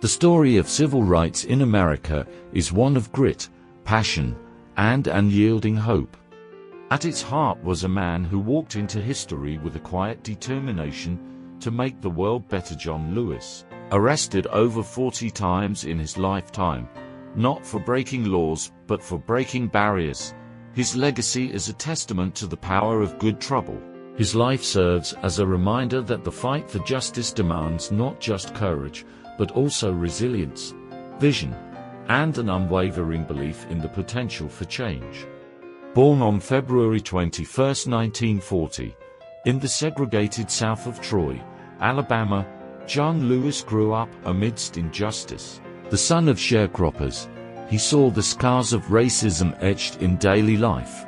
The story of civil rights in America is one of grit, passion, and unyielding hope. At its heart was a man who walked into history with a quiet determination to make the world better. John Lewis, arrested over 40 times in his lifetime, not for breaking laws, but for breaking barriers. His legacy is a testament to the power of good trouble. His life serves as a reminder that the fight for justice demands not just courage, but also resilience, vision, and an unwavering belief in the potential for change. Born on February 21, 1940, in the segregated south of Troy, Alabama, John Lewis grew up amidst injustice. The son of sharecroppers, he saw the scars of racism etched in daily life.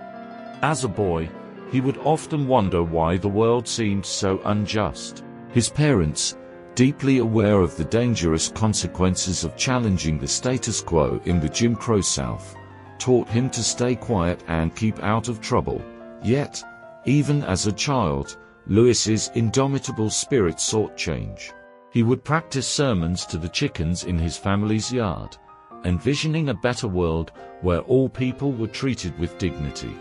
As a boy, he would often wonder why the world seemed so unjust. His parents, deeply aware of the dangerous consequences of challenging the status quo in the Jim Crow South, taught him to stay quiet and keep out of trouble. Yet, even as a child, Lewis's indomitable spirit sought change. He would practice sermons to the chickens in his family's yard, envisioning a better world where all people were treated with dignity.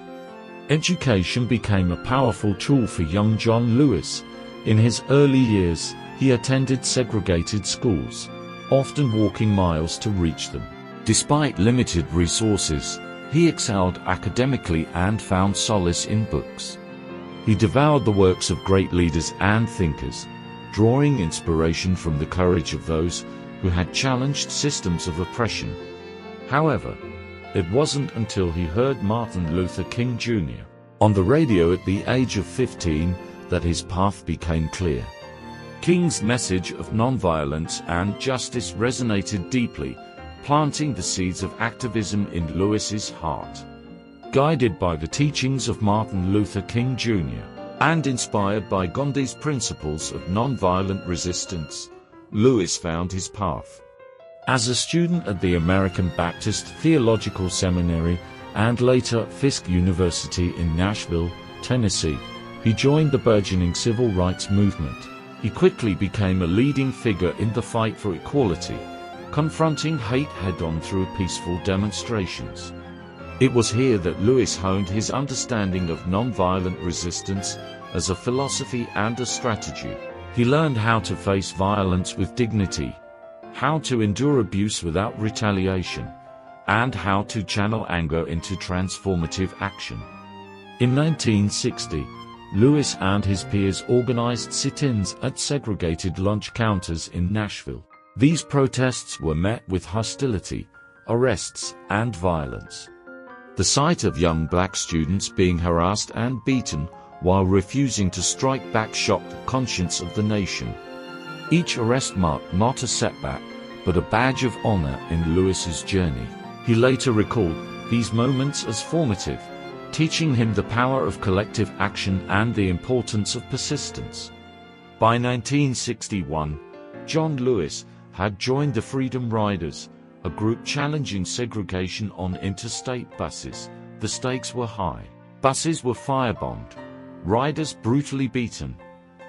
Education became a powerful tool for young John Lewis. In his early years, he attended segregated schools, often walking miles to reach them. Despite limited resources, he excelled academically and found solace in books. He devoured the works of great leaders and thinkers, drawing inspiration from the courage of those who had challenged systems of oppression. However, it wasn't until he heard Martin Luther King Jr. on the radio at the age of 15 that his path became clear. King's message of nonviolence and justice resonated deeply, planting the seeds of activism in Lewis's heart. Guided by the teachings of Martin Luther King Jr. and inspired by Gandhi's principles of nonviolent resistance, Lewis found his path. As a student at the American Baptist Theological Seminary and later Fisk University in Nashville, Tennessee, he joined the burgeoning civil rights movement. He quickly became a leading figure in the fight for equality, confronting hate head-on through peaceful demonstrations. It was here that Lewis honed his understanding of nonviolent resistance as a philosophy and a strategy. He learned how to face violence with dignity, how to endure abuse without retaliation, and how to channel anger into transformative action. In 1960, Lewis and his peers organized sit-ins at segregated lunch counters in Nashville. These protests were met with hostility, arrests, and violence. The sight of young black students being harassed and beaten while refusing to strike back shocked the conscience of the nation. Each arrest marked not a setback, but a badge of honor in Lewis's journey. He later recalled these moments as formative, teaching him the power of collective action and the importance of persistence. By 1961, John Lewis had joined the Freedom Riders, a group challenging segregation on interstate buses. The stakes were high. Buses were firebombed, riders brutally beaten,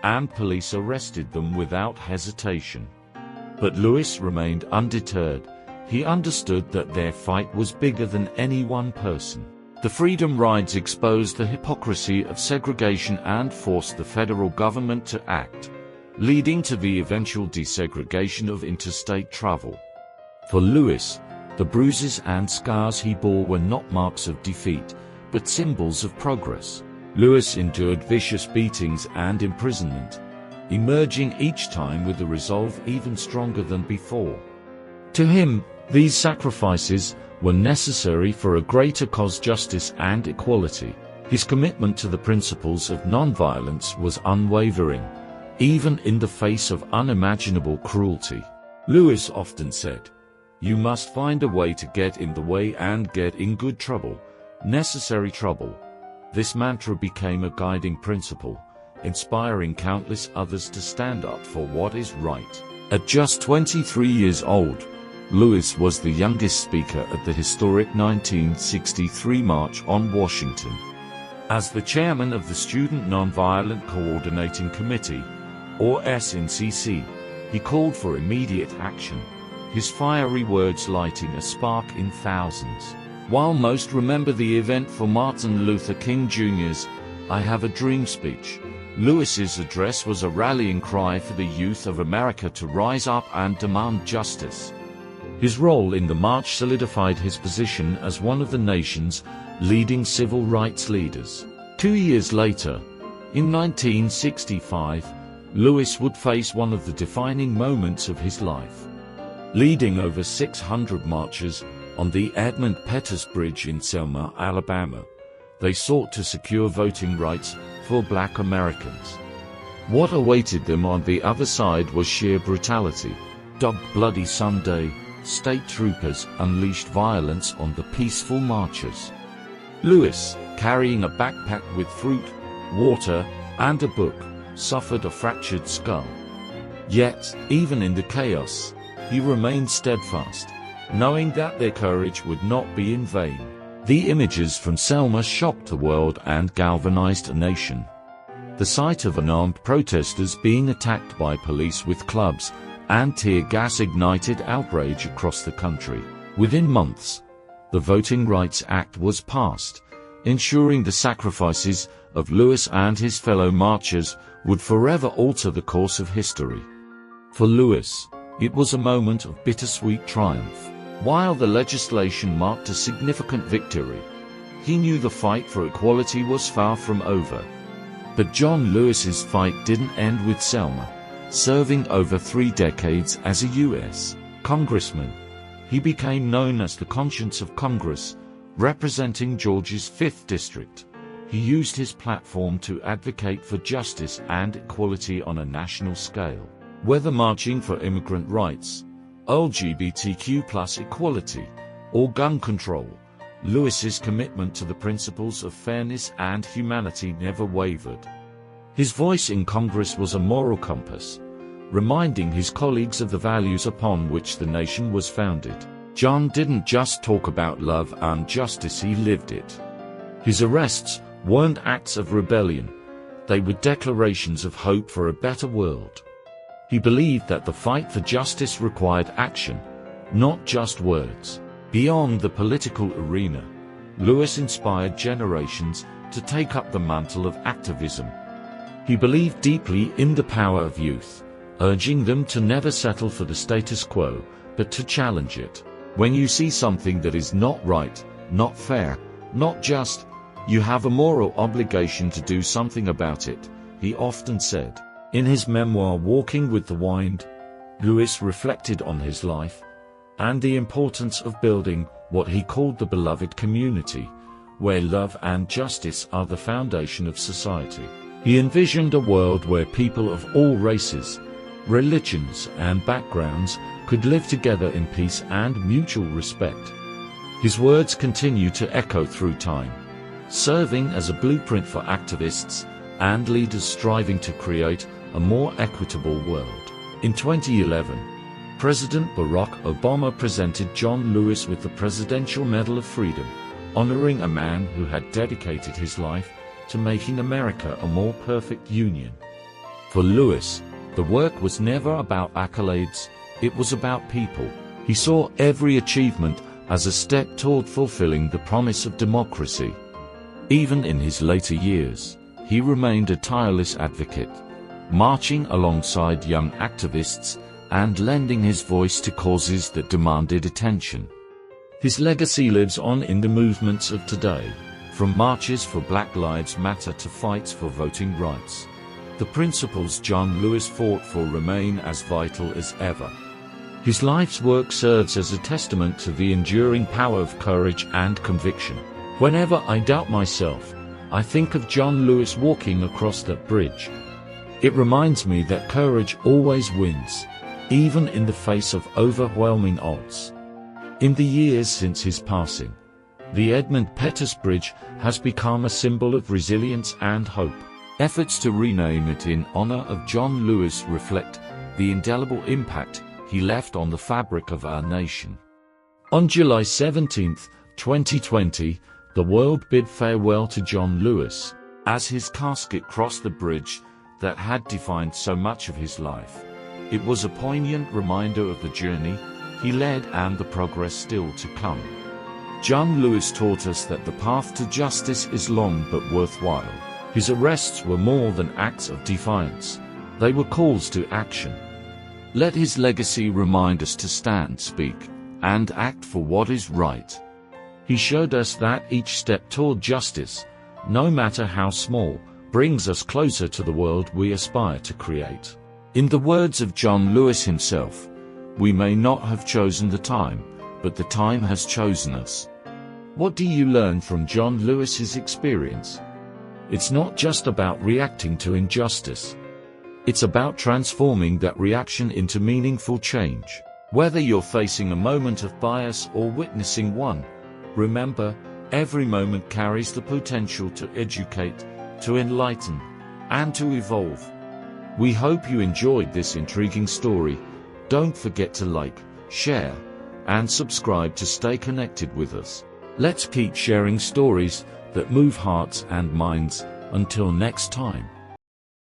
and police arrested them without hesitation. But Lewis remained undeterred. He understood that their fight was bigger than any one person. The Freedom Rides exposed the hypocrisy of segregation and forced the federal government to act, leading to the eventual desegregation of interstate travel. For Lewis, the bruises and scars he bore were not marks of defeat, but symbols of progress. Lewis endured vicious beatings and imprisonment, emerging each time with a resolve even stronger than before. To him, these sacrifices were necessary for a greater cause: justice and equality. His commitment to the principles of nonviolence was unwavering, even in the face of unimaginable cruelty. Lewis often said, "You must find a way to get in the way and get in good trouble, necessary trouble." This mantra became a guiding principle, inspiring countless others to stand up for what is right. At just 23 years old, Lewis was the youngest speaker at the historic 1963 March on Washington. As the chairman of the Student Nonviolent Coordinating Committee, or SNCC, he called for immediate action, his fiery words lighting a spark in thousands. While most remember the event for Martin Luther King Jr.'s "I Have a Dream" speech, Lewis's address was a rallying cry for the youth of America to rise up and demand justice. His role in the march solidified his position as one of the nation's leading civil rights leaders. 2 years later, in 1965, Lewis would face one of the defining moments of his life. Leading over 600 marchers on the Edmund Pettus Bridge in Selma, Alabama, they sought to secure voting rights for Black Americans. What awaited them on the other side was sheer brutality. Dubbed Bloody Sunday, state troopers unleashed violence on the peaceful marchers. Lewis, carrying a backpack with fruit, water, and a book, suffered a fractured skull. Yet, even in the chaos, he remained steadfast, knowing that their courage would not be in vain. The images from Selma shocked the world and galvanized a nation. The sight of unarmed protesters being attacked by police with clubs and tear gas ignited outrage across the country. Within months, the Voting Rights Act was passed, ensuring the sacrifices of Lewis and his fellow marchers would forever alter the course of history. For Lewis, it was a moment of bittersweet triumph. While the legislation marked a significant victory, he knew the fight for equality was far from over. But John Lewis's fight didn't end with Selma. Serving over 3 decades as a U.S. congressman, he became known as the conscience of Congress, representing Georgia's 5th District. He used his platform to advocate for justice and equality on a national scale. Whether marching for immigrant rights, LGBTQ+ equality, or gun control, Lewis's commitment to the principles of fairness and humanity never wavered. His voice in Congress was a moral compass, reminding his colleagues of the values upon which the nation was founded. John didn't just talk about love and justice, he lived it. His arrests weren't acts of rebellion, they were declarations of hope for a better world. He believed that the fight for justice required action, not just words. Beyond the political arena, Lewis inspired generations to take up the mantle of activism. He believed deeply in the power of youth, urging them to never settle for the status quo, but to challenge it. When you see something that is not right, not fair, not just, you have a moral obligation to do something about it, he often said. In his memoir Walking with the Wind, Lewis reflected on his life and the importance of building what he called the beloved community, where love and justice are the foundation of society. He envisioned a world where people of all races, religions, and backgrounds could live together in peace and mutual respect. His words continue to echo through time, serving as a blueprint for activists and leaders striving to create a more equitable world. In 2011, President Barack Obama presented John Lewis with the Presidential Medal of Freedom, honoring a man who had dedicated his life to making America a more perfect union. For Lewis, the work was never about accolades, it was about people. He saw every achievement as a step toward fulfilling the promise of democracy. Even in his later years, he remained a tireless advocate, marching alongside young activists and lending his voice to causes that demanded attention. His legacy lives on in the movements of today, from marches for Black Lives Matter to fights for voting rights. The principles John Lewis fought for remain as vital as ever. His life's work serves as a testament to the enduring power of courage and conviction. Whenever I doubt myself, I think of John Lewis walking across that bridge. It reminds me that courage always wins, even in the face of overwhelming odds. In the years since his passing, the Edmund Pettus Bridge has become a symbol of resilience and hope. Efforts to rename it in honor of John Lewis reflect the indelible impact he left on the fabric of our nation. On July 17, 2020, the world bid farewell to John Lewis as his casket crossed the bridge that had defined so much of his life. It was a poignant reminder of the journey, he led and the progress still to come. John Lewis taught us that the path to justice is long but worthwhile. His arrests were more than acts of defiance. They were calls to action. Let his legacy remind us to stand, speak, and act for what is right. He showed us that each step toward justice, no matter how small, brings us closer to the world we aspire to create. In the words of John Lewis himself, "We may not have chosen the time, but the time has chosen us." What do you learn from John Lewis's experience? It's not just about reacting to injustice. It's about transforming that reaction into meaningful change. Whether you're facing a moment of bias or witnessing one, remember, every moment carries the potential to educate, to enlighten, and to evolve. We hope you enjoyed this intriguing story. Don't forget to like, share, and subscribe to stay connected with us. Let's keep sharing stories that move hearts and minds. Until next time.